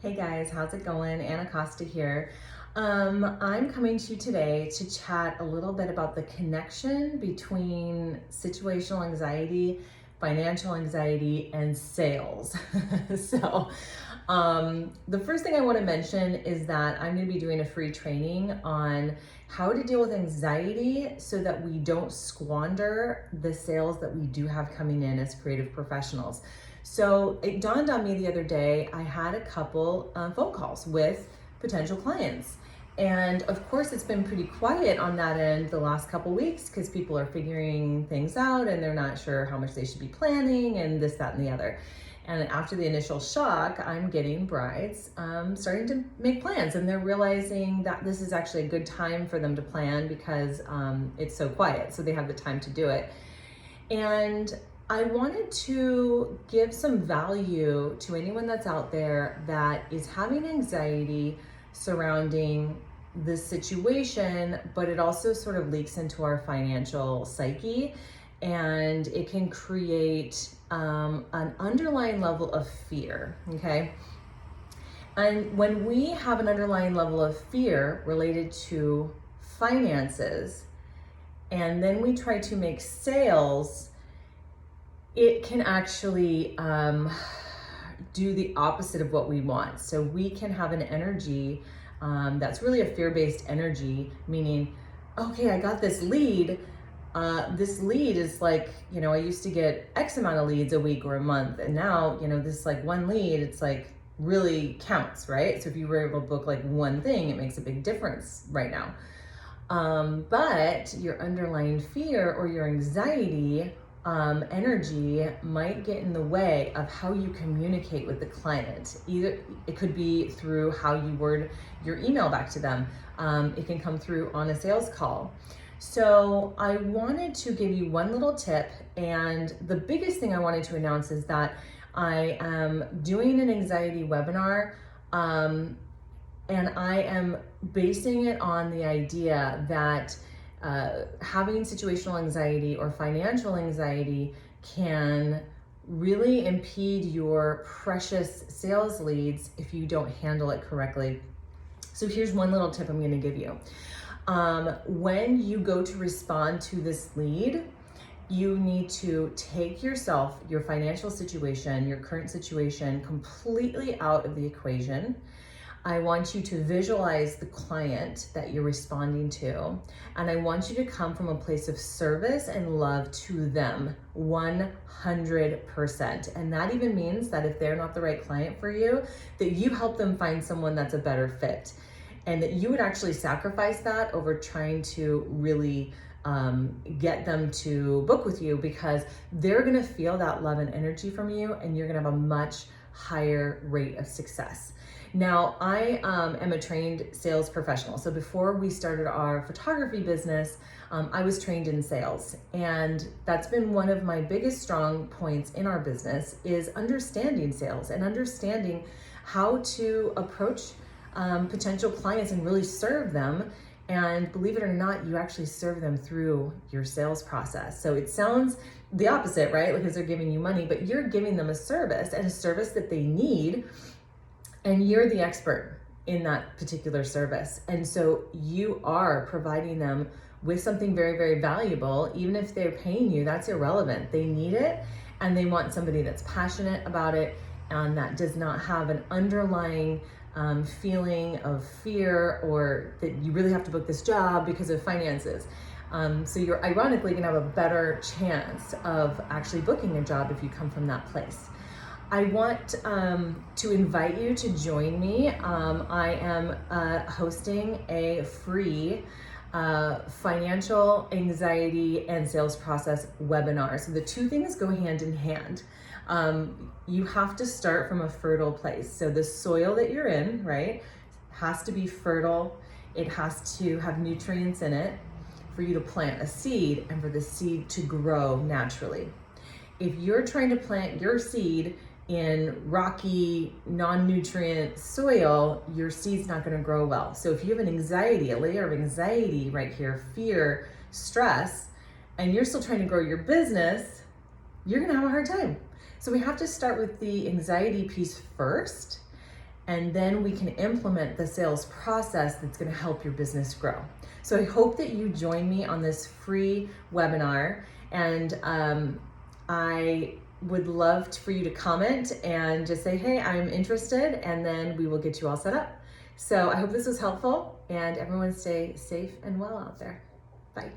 Hey guys, how's it going? Anna Costa here. I'm coming to you today to chat a little bit about the connection between situational anxiety, financial anxiety, and sales. The first thing I want to mention is that I'm going to be doing a free training on how to deal with anxiety so that we don't squander the sales that we do have coming in as creative professionals. So it dawned on me the other day, I had a couple phone calls with potential clients. And of course, it's been pretty quiet on that end the last couple weeks because people are figuring things out and they're not sure how much they should be planning and this, that, and the other. And after the initial shock, I'm getting brides starting to make plans, and they're realizing that this is actually a good time for them to plan because it's so quiet. So they have the time to do it. And I wanted to give some value to anyone that's out there that is having anxiety surrounding this situation, but it also sort of leaks into our financial psyche, and it can create an underlying level of fear, okay? And when we have an underlying level of fear related to finances, and then we try to make sales, it can actually do the opposite of what we want. So we can have an energy that's really a fear-based energy, meaning, okay, I got this lead. This lead is like, I used to get X amount of leads a week or a month. And now, this like one lead, it's like really counts, right? So if you were able to book like one thing, it makes a big difference right now. But your underlying fear or your anxiety energy might get in the way of how you communicate with the client. Either it could be through how you word your email back to them. It can come through on a sales call. So I wanted to give you one little tip, and the biggest thing I wanted to announce is that I am doing an anxiety webinar, and I am basing it on the idea that having situational anxiety or financial anxiety can really impede your precious sales leads if you don't handle it correctly. So here's one little tip I'm going to give you. When you go to respond to this lead, you need to take yourself, your financial situation, your current situation completely out of the equation. I want you to visualize the client that you're responding to, and I want you to come from a place of service and love to them 100%. And that even means that if they're not the right client for you, that you help them find someone that's a better fit, and that you would actually sacrifice that over trying to really get them to book with you, because they're gonna feel that love and energy from you, and you're gonna have a much higher rate of success. Now, I am a trained sales professional. So before we started our photography business, I was trained in sales. And that's been one of my biggest strong points in our business, is understanding sales and understanding how to approach potential clients and really serve them. And believe it or not, you actually serve them through your sales process. So it sounds the opposite, right? Because they're giving you money, but you're giving them a service, and a service that they need, and you're the expert in that particular service. And so you are providing them with something very, very valuable. Even if they're paying you, that's irrelevant. They need it, and they want somebody that's passionate about it and that does not have an underlying feeling of fear, or that you really have to book this job because of finances. So you're ironically gonna have a better chance of actually booking a job if you come from that place. I want to invite you to join me. I am hosting a free financial anxiety and sales process webinar. So the two things go hand in hand. You have to start from a fertile place. So the soil that you're in, right, has to be fertile. It has to have nutrients in it for you to plant a seed and for the seed to grow naturally. If you're trying to plant your seed in rocky, non-nutrient soil, your seed's not going to grow well. So if you have an anxiety, a layer of anxiety right here, fear, stress, and you're still trying to grow your business, you're going to have a hard time. So we have to start with the anxiety piece first, and then we can implement the sales process that's going to help your business grow. So I hope that you join me on this free webinar, and I would love for you to comment and just say, hey, I'm interested, and then we will get you all set up. So I hope this was helpful, and everyone stay safe and well out there. Bye.